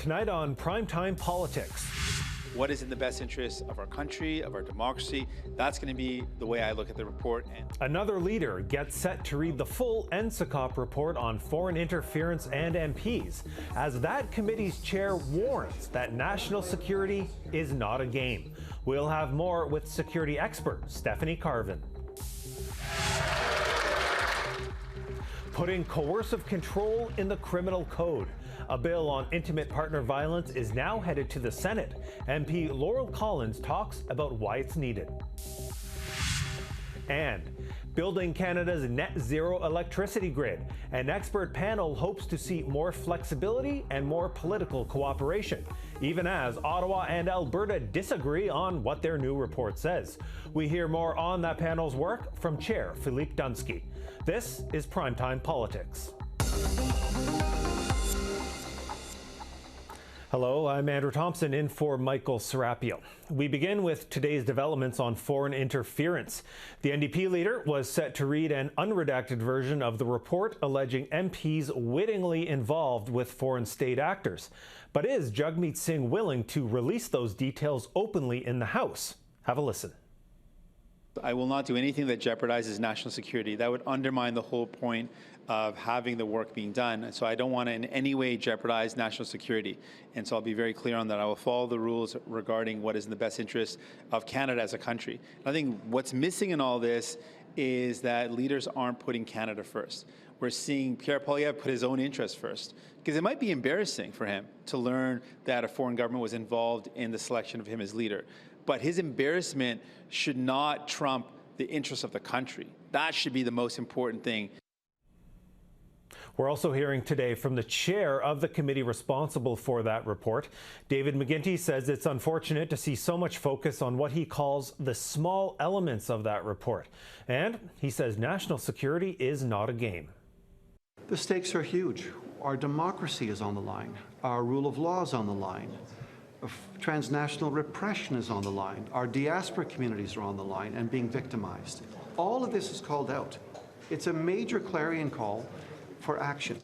Tonight on Primetime Politics. What is in the best interest of our country, of our democracy? That's going to be the way I look at the report. Another leader gets set to read the full NSICOP report on foreign interference and MPs, as that committee's chair warns that national security is not a game. We'll have more with security expert Stephanie Carvin. Putting coercive control in the criminal code. A bill on intimate partner violence is now headed to the Senate. MP Laurel Collins talks about why it's needed. And building Canada's net zero electricity grid. An expert panel hopes to see more flexibility and more political cooperation, even as Ottawa and Alberta disagree on what their new report says. We hear more on that panel's work from Chair Philippe Dunsky. This is Primetime Politics. Hello, I'm Andrew Thompson in for Michael Serapio. We begin with today's developments on foreign interference. The NDP leader was set to read an unredacted version of the report alleging MPs wittingly involved with foreign state actors. But is Jagmeet Singh willing to release those details openly in the House? Have a listen. I will not do anything that jeopardizes national security. That would undermine the whole point of having the work being done. So I don't want to in any way jeopardize national security. And so I'll be very clear on that. I will follow the rules regarding what is in the best interest of Canada as a country. I think what's missing in all this is that leaders aren't putting Canada first. We're seeing Pierre Poilievre put his own interests first, because it might be embarrassing for him to learn that a foreign government was involved in the selection of him as leader. But his embarrassment should not trump the interests of the country. That should be the most important thing. We're also hearing today from the chair of the committee responsible for that report. David McGuinty says it's unfortunate to see so much focus on what he calls the small elements of that report. And he says national security is not a game. The stakes are huge. Our democracy is on the line. Our rule of law is on the line. Transnational repression is on the line. Our diaspora communities are on the line and being victimized. All of this is called out. It's a major clarion call for action.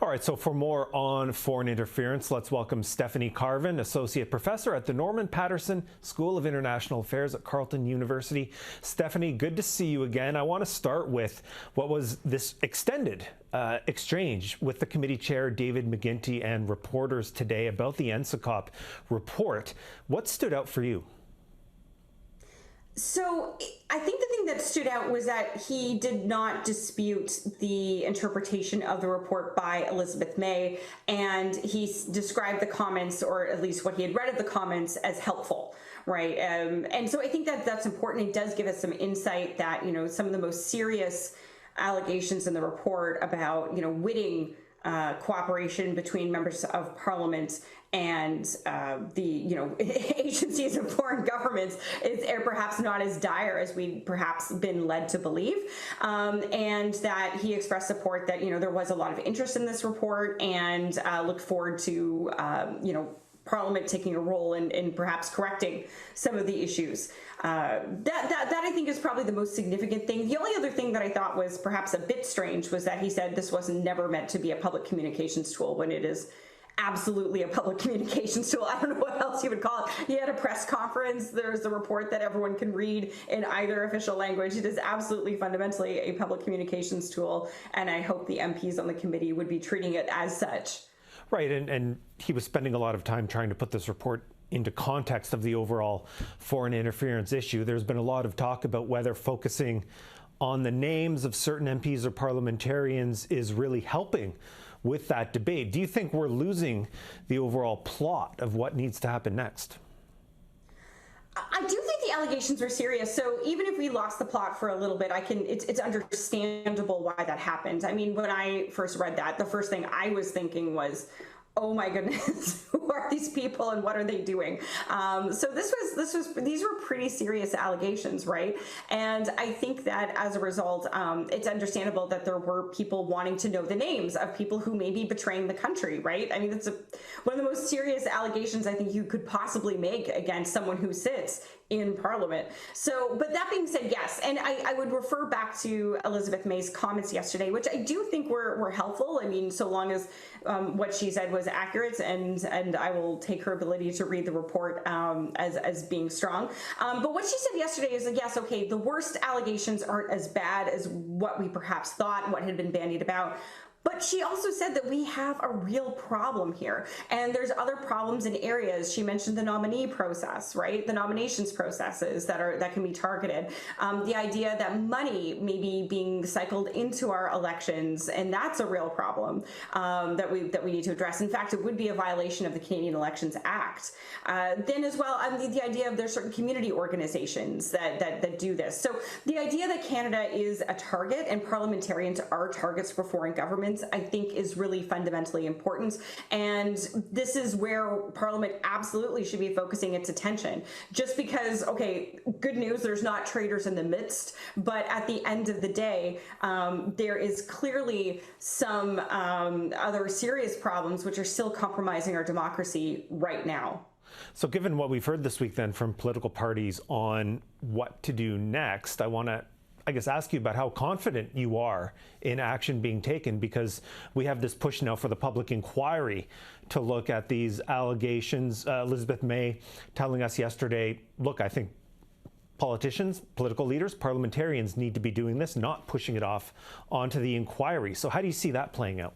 All right, so for more on foreign interference, let's welcome Stephanie Carvin, Associate Professor at the Norman Paterson School of International Affairs at Carleton University. Stephanie, good to see you again. I want to start with what was this extended exchange with the committee chair, David McGuinty, and reporters today about the NSICOP report. What stood out for you? So I think the thing that stood out was that he did not dispute the interpretation of the report by Elizabeth May, and he described the comments, or at least what he had read of the comments, as helpful, right? And so I think that that's important. It does give us some insight that, you know, some of the most serious allegations in the report about, you know, witting cooperation between members of parliament and the, you know, agencies of foreign governments is perhaps not as dire as we'd perhaps been led to believe, and that he expressed support that, you know, there was a lot of interest in this report, and looked forward to, you know, Parliament taking a role in perhaps correcting some of the issues. That I think is probably the most significant thing. The only other thing that I thought was perhaps a bit strange was that he said this was never meant to be a public communications tool, when it is absolutely a public communications tool. I don't know what else you would call it. He had a press conference. There's a report that everyone can read in either official language. It is absolutely fundamentally a public communications tool, and I hope the MPs on the committee would be treating it as such. Right, and he was spending a lot of time trying to put this report into context of the overall foreign interference issue. There's been a lot of talk about whether focusing on the names of certain MPs or parliamentarians is really helping with that debate. Do you think we're losing the overall plot of what needs to happen next? I do think the allegations are serious. So even if we lost the plot for a little bit, it's understandable why that happened. I mean, when I first read that, the first thing I was thinking was, oh my goodness, who are these people and what are they doing? So these were pretty serious allegations, right? And I think that as a result, it's understandable that there were people wanting to know the names of people who may be betraying the country, right? I mean, that's one of the most serious allegations I think you could possibly make against someone who sits in Parliament. So, but that being said, yes, and I would refer back to Elizabeth May's comments yesterday, which I do think were helpful. I mean, so long as what she said was accurate, and I will take her ability to read the report as being strong. But what she said yesterday is that, yes, okay, the worst allegations aren't as bad as what we perhaps thought, what had been bandied about. But she also said that we have a real problem here, and there's other problems in areas. She mentioned the nominee process, right? The nominations processes that can be targeted. The idea that money may be being cycled into our elections, and that's a real problem that we need to address. In fact, it would be a violation of the Canadian Elections Act. Then as well, the idea of there's certain community organizations that do this. So the idea that Canada is a target and parliamentarians are targets for foreign governments, I think, is really fundamentally important. And this is where Parliament absolutely should be focusing its attention. Just because, okay, good news, there's not traitors in the midst, but at the end of the day, there is clearly some other serious problems which are still compromising our democracy right now. So given what we've heard this week then from political parties on what to do next, I want to ask you about how confident you are in action being taken, because we have this push now for the public inquiry to look at these allegations. Elizabeth May telling us yesterday, look, I think politicians, political leaders, parliamentarians need to be doing this, not pushing it off onto the inquiry. So how do you see that playing out?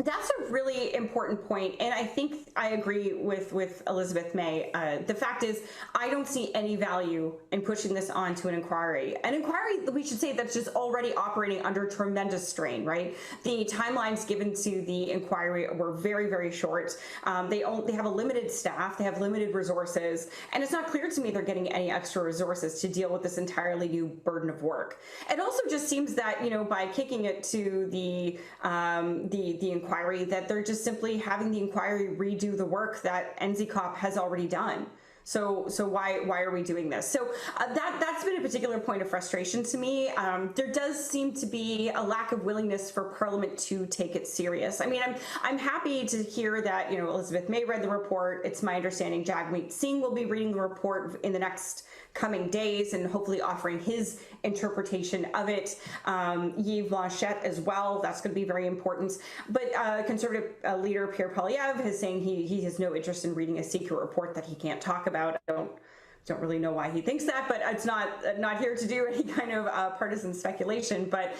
That's a really important point, and I think I agree with Elizabeth May. The fact is, I don't see any value in pushing this on to an inquiry. An inquiry, we should say, that's just already operating under tremendous strain, right? The timelines given to the inquiry were very, very short. They have a limited staff, they have limited resources, and it's not clear to me they're getting any extra resources to deal with this entirely new burden of work. It also just seems that, by kicking it to the inquiry, that they're just simply having the inquiry redo the work that NSICOP has already done. So why are we doing this? So that's been a particular point of frustration to me. There does seem to be a lack of willingness for Parliament to take it serious. I mean, I'm happy to hear that Elizabeth May read the report. It's my understanding Jagmeet Singh will be reading the report in the next coming days and hopefully offering his interpretation of it. Yves Blanchette as well. That's going to be very important. But Conservative leader Pierre Poilievre is saying he has no interest in reading a secret report that he can't talk about. I don't really know why he thinks that, but it's not here to do any kind of partisan speculation. But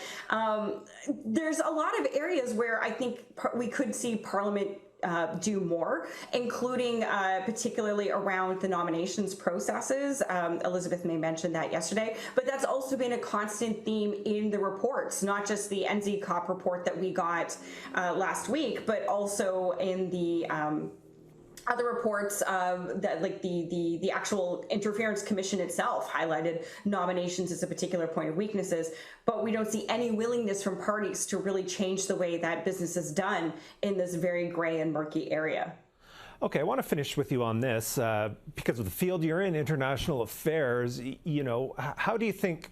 there's a lot of areas where I think we could see Parliament do more, including particularly around the nominations processes. Elizabeth May mentioned that yesterday, but that's also been a constant theme in the reports, not just the NSICOP report that we got last week, but also in the other reports that, like the actual Interference Commission itself highlighted nominations as a particular point of weaknesses, but we don't see any willingness from parties to really change the way that business is done in this very gray and murky area. Okay, I want to finish with you on this because of the field you're in, international affairs. How do you think,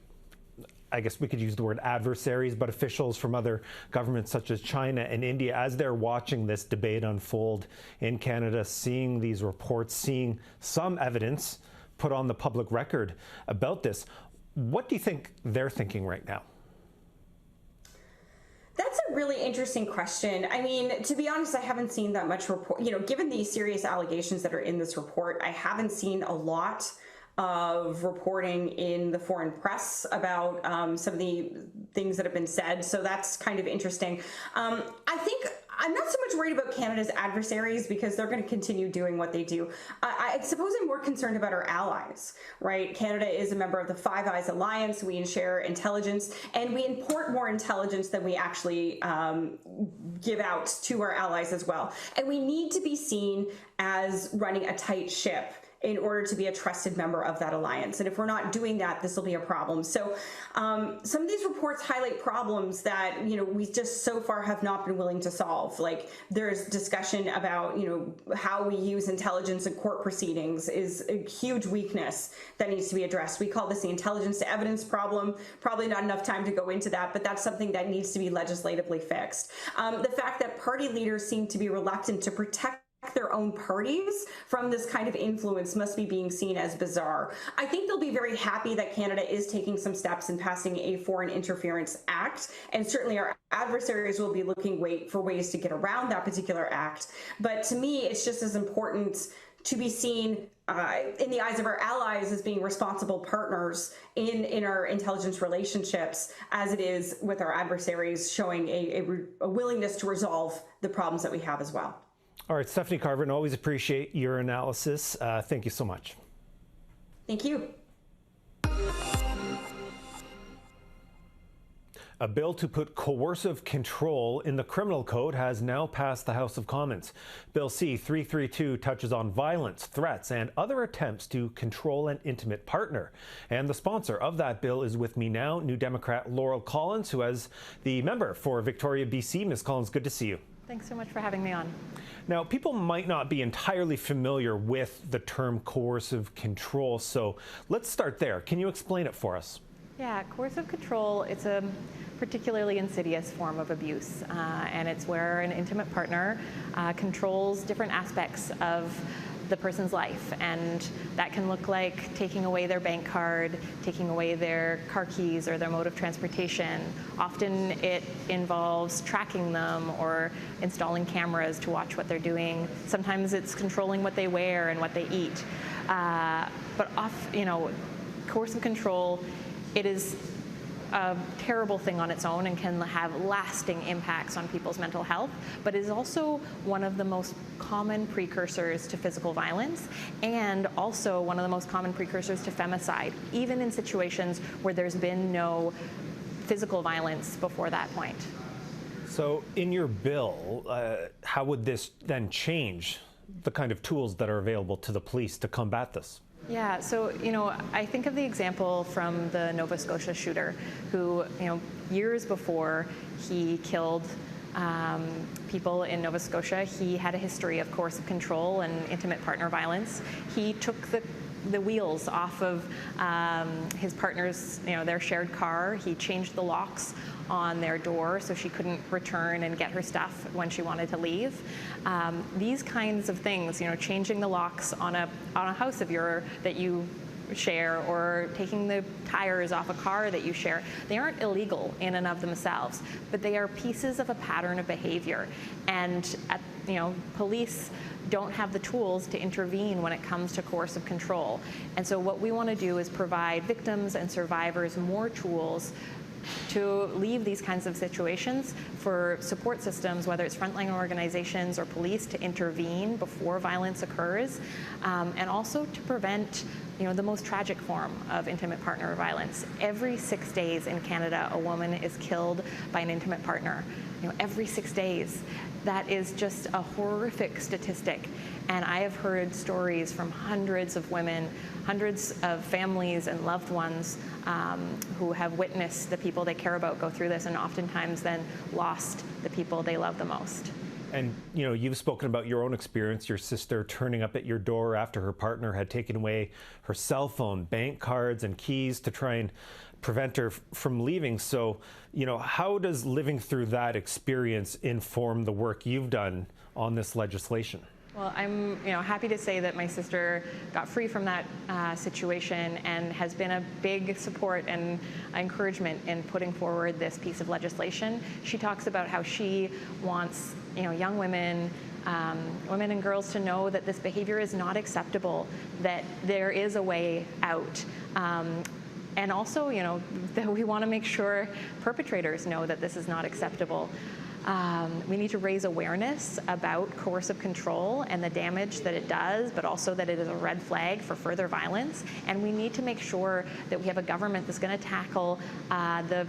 I guess we could use the word adversaries, but officials from other governments such as China and India, as they're watching this debate unfold in Canada, seeing these reports, seeing some evidence put on the public record about this, what do you think they're thinking right now? That's a really interesting question. I mean, to be honest, I haven't seen that much report. Given the serious allegations that are in this report, I haven't seen a lot of reporting in the foreign press about some of the things that have been said. So that's kind of interesting. I think I'm not so much worried about Canada's adversaries because they're going to continue doing what they do. I suppose I'm more concerned about our allies, right? Canada is a member of the Five Eyes Alliance. We share intelligence, and we import more intelligence than we actually give out to our allies as well. And we need to be seen as running a tight ship in order to be a trusted member of that alliance. And if we're not doing that, this will be a problem. So some of these reports highlight problems that, we just so far have not been willing to solve. Like there's discussion about, how we use intelligence in court proceedings is a huge weakness that needs to be addressed. We call this the intelligence to evidence problem. Probably not enough time to go into that, but that's something that needs to be legislatively fixed. The fact that party leaders seem to be reluctant to protect their own parties from this kind of influence must be being seen as bizarre. I think they'll be very happy that Canada is taking some steps in passing a Foreign Interference Act, and certainly our adversaries will be looking for ways to get around that particular act. But to me, it's just as important to be seen in the eyes of our allies as being responsible partners in our intelligence relationships as it is with our adversaries, showing a willingness to resolve the problems that we have as well. All right, Stephanie Carvin, always appreciate your analysis. Thank you so much. Thank you. A bill to put coercive control in the criminal code has now passed the House of Commons. Bill C-332 touches on violence, threats, and other attempts to control an intimate partner. And the sponsor of that bill is with me now, New Democrat Laurel Collins, who is the member for Victoria, BC. Ms. Collins, good to see you. Thanks so much for having me on. Now, people might not be entirely familiar with the term coercive control, so let's start there. Can you explain it for us? Yeah, coercive control, it's a particularly insidious form of abuse, and it's where an intimate partner controls different aspects of the person's life, and that can look like taking away their bank card, taking away their car keys or their mode of transportation. Often it involves tracking them or installing cameras to watch what they're doing. Sometimes it's controlling what they wear and what they eat. Coercive control, it is a terrible thing on its own and can have lasting impacts on people's mental health, but is also one of the most common precursors to physical violence and also one of the most common precursors to femicide, even in situations where there's been no physical violence before that point. So in your bill, how would this then change the kind of tools that are available to the police to combat this? Yeah, so, I think of the example from the Nova Scotia shooter who, years before he killed people in Nova Scotia, he had a history of coercive control and intimate partner violence. He took the wheels off of his partner's, their shared car. He changed the locks on their door so she couldn't return and get her stuff when she wanted to leave. These kinds of things, changing the locks on a house that you share, or taking the tires off a car that you share, they aren't illegal in and of themselves, but they are pieces of a pattern of behavior. And police don't have the tools to intervene when it comes to coercive control. And so what we want to do is provide victims and survivors more tools to leave these kinds of situations, for support systems, whether it's frontline organizations or police, to intervene before violence occurs, and also to prevent the most tragic form of intimate partner violence. Every 6 days in Canada, a woman is killed by an intimate partner. Every 6 days. That is just a horrific statistic. And I have heard stories from hundreds of women, hundreds of families and loved ones who have witnessed the people they care about go through this, and oftentimes then lost the people they love the most. And you've spoken about your own experience, your sister turning up at your door after her partner had taken away her cell phone, bank cards, and keys to try and prevent her from leaving. So, how does living through that experience inform the work you've done on this legislation? Well, I'm happy to say that my sister got free from that situation and has been a big support and encouragement in putting forward this piece of legislation. She talks about how she wants young women, women and girls to know that this behavior is not acceptable, that there is a way out. And also, that we want to make sure perpetrators know that this is not acceptable. We need to raise awareness about coercive control and the damage that it does, but also that it is a red flag for further violence. And we need to make sure that we have a government that's going to tackle the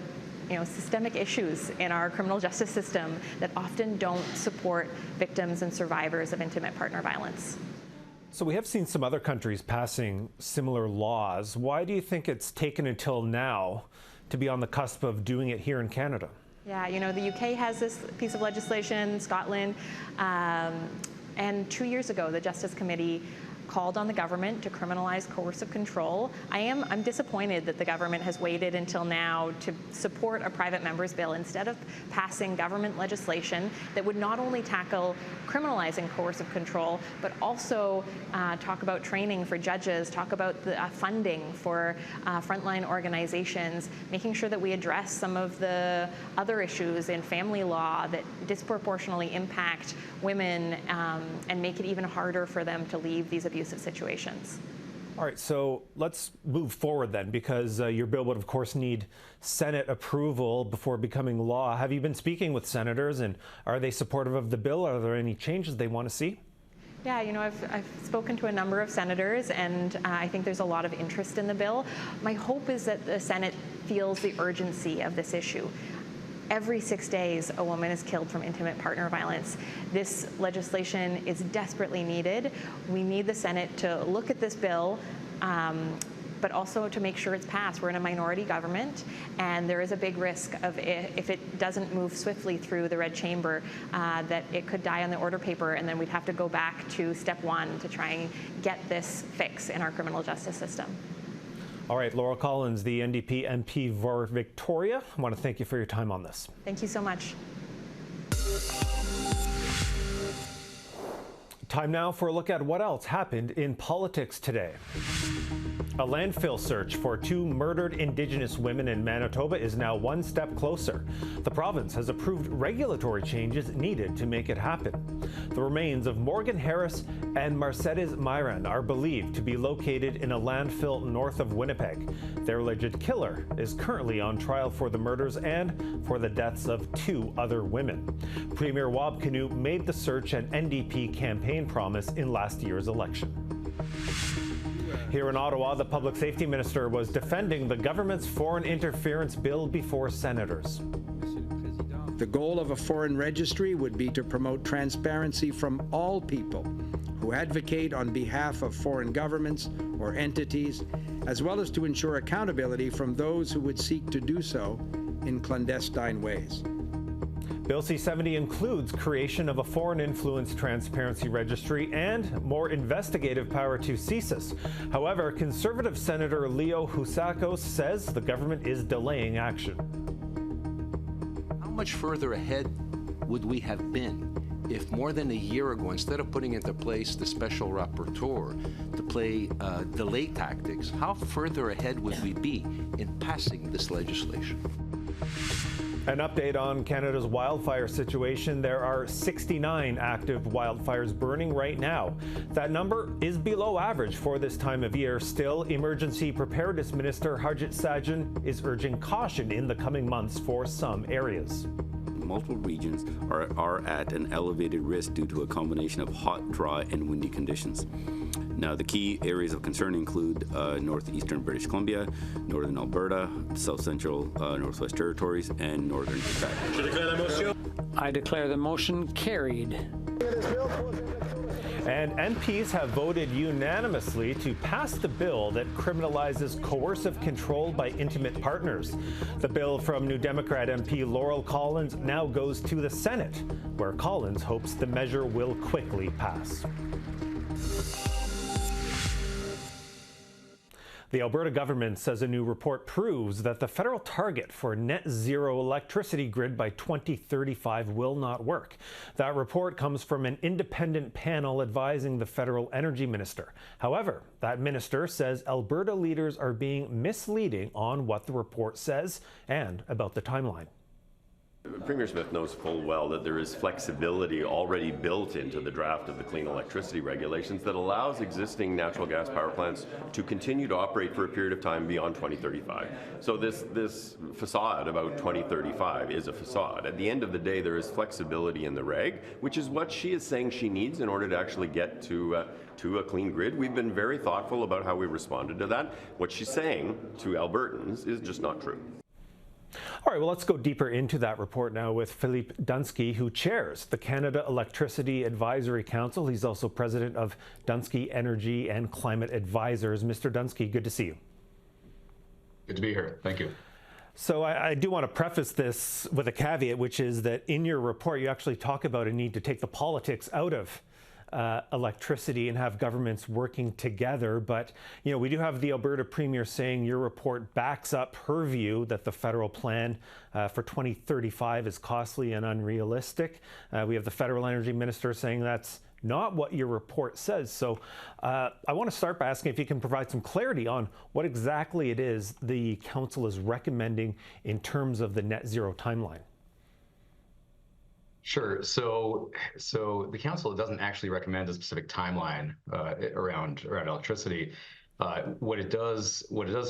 systemic issues in our criminal justice system that often don't support victims and survivors of intimate partner violence. So we have seen some other countries passing similar laws. Why do you think it's taken until now to be on the cusp of doing it here in Canada? Yeah, the UK has this piece of legislation, Scotland, and 2 years ago, the Justice Committee called on the government to criminalize coercive control. I'm disappointed that the government has waited until now to support a private member's bill instead of passing government legislation that would not only tackle criminalizing coercive control, but also talk about training for judges, talk about the funding for frontline organizations, making sure that we address some of the other issues in family law that disproportionately impact women and make it even harder for them to leave these abusive situations. All right, so let's move forward then, because your bill would, of course, need Senate approval before becoming law. Have you been speaking with senators, and are they supportive of the bill? Are there any changes they want to see? Yeah, I've spoken to a number of senators, and I think there's a lot of interest in the bill. My hope is that the Senate feels the urgency of this issue. Every 6 days, a woman is killed from intimate partner violence. This legislation is desperately needed. We need the Senate to look at this bill, but also to make sure it's passed. We're in a minority government, and there is a big risk of, if it doesn't move swiftly through the red chamber, that it could die on the order paper, and then we'd have to go back to step one to try and get this fix in our criminal justice system. All right, Laurel Collins, the NDP MP for Victoria, I want to thank you for your time on this. Thank you so much. Time now for a look at what else happened in politics today. A landfill search for 2 murdered Indigenous women in Manitoba is now one step closer. The province has approved regulatory changes needed to make it happen. The remains of Morgan Harris and Mercedes Myran are believed to be located in a landfill north of Winnipeg. Their alleged killer is currently on trial for the murders and for the deaths of 2 other women. Premier Wabkanu made the search an NDP campaign promise in last year's election. Here in Ottawa, the Public Safety Minister was defending the government's foreign interference bill before senators. The goal of a foreign registry would be to promote transparency from all people who advocate on behalf of foreign governments or entities, as well as to ensure accountability from those who would seek to do so in clandestine ways. Bill C-70 includes creation of a foreign influence transparency registry and more investigative power to CSIS. However, Conservative Senator Leo Housakos says the government is delaying action. How much further ahead would we have been if more than a year ago, instead of putting into place the special rapporteur to play delay tactics, how further ahead would we be in passing this legislation? An update on Canada's wildfire situation. There are 69 active wildfires burning right now. That number is below average for this time of year. Still, Emergency Preparedness Minister Harjit Sajjan is urging caution in the coming months for some areas. Multiple regions are at an elevated risk due to a combination of hot, dry, and windy conditions. Now, the key areas of concern include northeastern British Columbia, northern Alberta, south central Northwest Territories, and northern Quebec. I declare the motion carried. And MPs have voted unanimously to pass the bill that criminalizes coercive control by intimate partners. The bill from New Democrat MP Laurel Collins now goes to the Senate, where Collins hopes the measure will quickly pass. The Alberta government says a new report proves that the federal target for net zero electricity grid by 2035 will not work. That report comes from an independent panel advising the federal energy minister. However, that minister says Alberta leaders are being misleading on what the report says and about the timeline. Premier Smith knows full well that there is flexibility already built into the draft of the clean electricity regulations that allows existing natural gas power plants to continue to operate for a period of time beyond 2035. So this facade about 2035 is a facade. At the end of the day, there is flexibility in the reg, which is what she is saying she needs in order to actually get to a clean grid. We've been very thoughtful about how we responded to that. What she's saying to Albertans is just not true. All right, well, let's go deeper into that report now with Philippe Dunsky, who chairs the Canada Electricity Advisory Council. He's also president of Dunsky Energy and Climate Advisors. Mr. Dunsky, good to see you. Good to be here. Thank you. So I do want to preface this with a caveat, which is that in your report, you actually talk about a need to take the politics out of electricity and have governments working together. But, you know, we do have the Alberta Premier saying your report backs up her view that the federal plan for 2035 is costly and unrealistic. We have the federal energy minister saying that's not what your report says. So I want to start by asking if you can provide some clarity on what exactly it is the council is recommending in terms of the net zero timeline. Sure. So the council doesn't actually recommend a specific timeline around electricity. What it does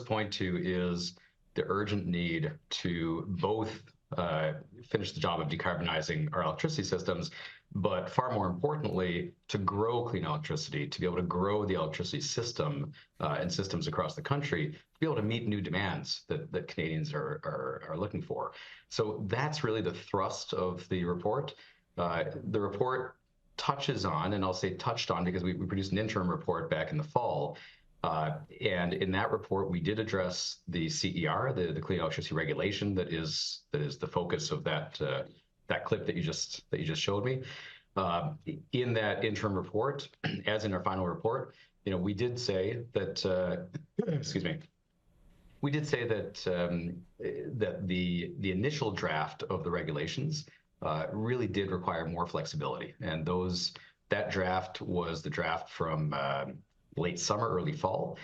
point to is the urgent need to both finish the job of decarbonizing our electricity systems, but far more importantly, to grow clean electricity, to be able to grow the electricity system and systems across the country, to be able to meet new demands that Canadians are looking for. So that's really the thrust of the report. The report touches on, and I'll say touched on because we produced an interim report back in the fall, and in that report we did address the CER, the Clean Electricity Regulation that is the focus of that clip that you just showed me. In that interim report, as in our final report, you know, we did say that excuse me, we did say that that the initial draft of the regulations really did require more flexibility, and that draft was the draft from late summer, early fall.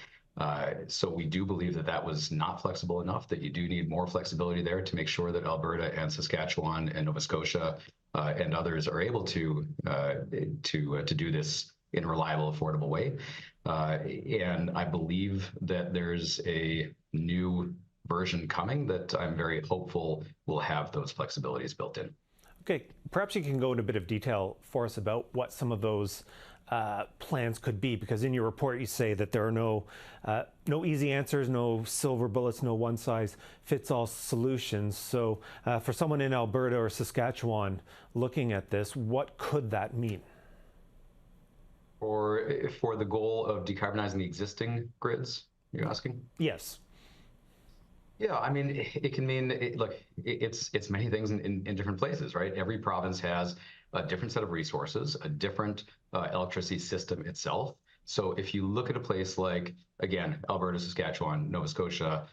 So we do believe that was not flexible enough, that you do need more flexibility there to make sure that Alberta and Saskatchewan and Nova Scotia and others are able to do this in a reliable, affordable way. And I believe that there's a new version coming that I'm very hopeful will have those flexibilities built in. Okay, perhaps you can go into a bit of detail for us about what some of those plans could be, because in your report you say that there are no easy answers, no silver bullets, no one-size-fits-all solutions. So for someone in Alberta or Saskatchewan looking at this, what could that mean? For the goal of decarbonizing the existing grids, you're asking? Yes. Yeah, I mean, it can mean, look, it's many things in different places, right? Every province has a different set of resources, a different electricity system itself. So if you look at a place like, again, Alberta, Saskatchewan, Nova Scotia,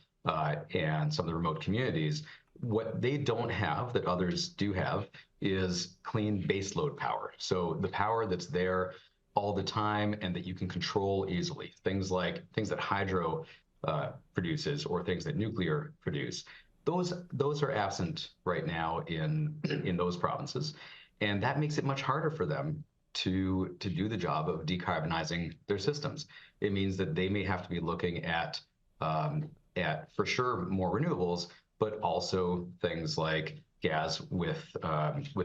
and some of the remote communities, what they don't have that others do have is clean baseload power. So the power that's there all the time and that you can control easily. Things that hydro produces or things that nuclear produce. Those are absent right now in those provinces. And that makes it much harder for them to do the job of decarbonizing their systems. It means that they may have to be looking at for sure more renewables, but also things like gas with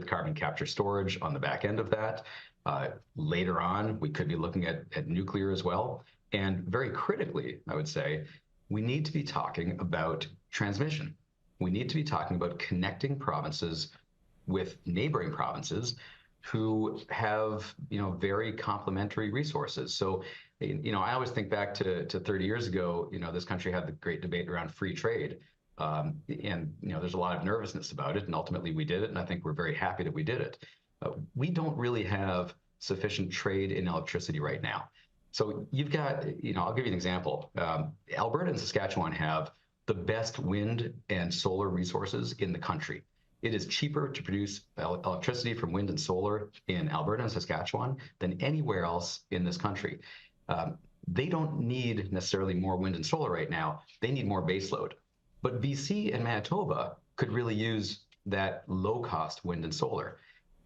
carbon capture storage on the back end of that. Later on, we could be looking at nuclear as well. And very critically, I would say, we need to be talking about transmission. We need to be talking about connecting provinces with neighboring provinces who have, very complementary resources. So, I always think back to 30 years ago, this country had the great debate around free trade. And, there's a lot of nervousness about it. And ultimately we did it. And I think we're very happy that we did it. We don't really have sufficient trade in electricity right now. So you've got, I'll give you an example. Alberta and Saskatchewan have the best wind and solar resources in the country. It is cheaper to produce electricity from wind and solar in Alberta and Saskatchewan than anywhere else in this country. They don't need necessarily more wind and solar right now. They need more baseload. But BC and Manitoba could really use that low-cost wind and solar.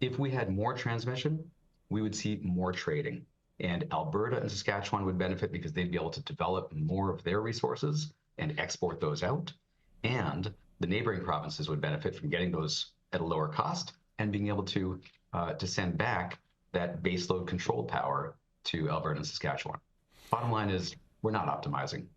If we had more transmission, we would see more trading. And Alberta and Saskatchewan would benefit because they'd be able to develop more of their resources and export those out. And the neighboring provinces would benefit from getting those at a lower cost and being able to send back that baseload control power to Alberta and Saskatchewan. Bottom line is, we're not optimizing.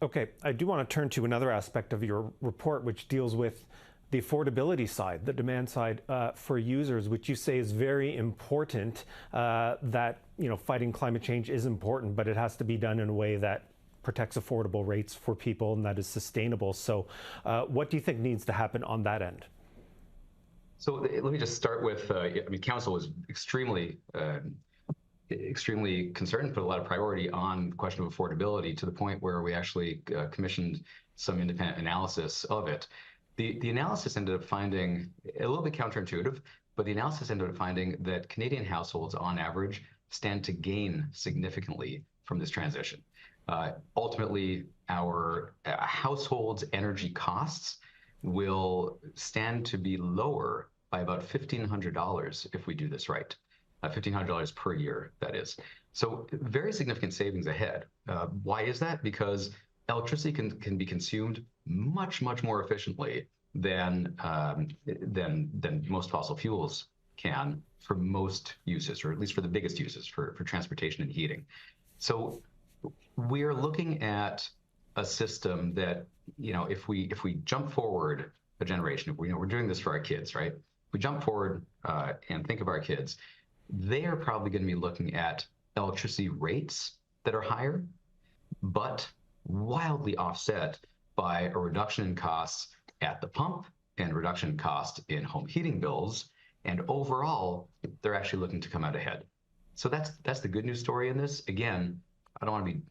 Okay, I do want to turn to another aspect of your report, which deals with the affordability side, the demand side for users, which you say is very important, that fighting climate change is important, but it has to be done in a way that protects affordable rates for people and that is sustainable. So what do you think needs to happen on that end? So let me just start with, Council was extremely extremely concerned, put a lot of priority on the question of affordability to the point where we actually commissioned some independent analysis of it. The analysis ended up finding, a little bit counterintuitive, but the analysis ended up finding that Canadian households on average stand to gain significantly from this transition. Ultimately, our households' energy costs will stand to be lower by about $1,500 if we do this right. $1,500 per year, that is. So very significant savings ahead. Why is that? Because electricity can be consumed much more efficiently than most fossil fuels can for most uses, or at least for the biggest uses, for transportation and heating. So we're looking at a system that, if we jump forward a generation, we're doing this for our kids, right? If we jump forward and think of our kids, they are probably going to be looking at electricity rates that are higher, but wildly offset by a reduction in costs at the pump and a reduction in cost in home heating bills. And overall, they're actually looking to come out ahead. So that's the good news story in this. Again, I don't want to be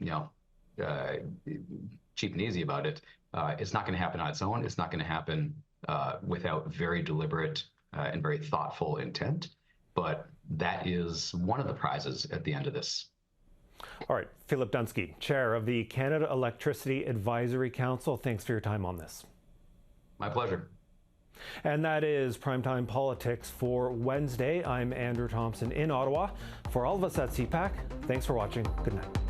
cheap and easy about it. It's not going to happen on its own. It's not going to happen without very deliberate and very thoughtful intent. But that is one of the prizes at the end of this. All right, Philippe Dunsky, Chair of the Canada Electricity Advisory Council. Thanks for your time on this. My pleasure. And that is Primetime Politics for Wednesday. I'm Andrew Thompson in Ottawa. For all of us at CPAC, thanks for watching. Good night.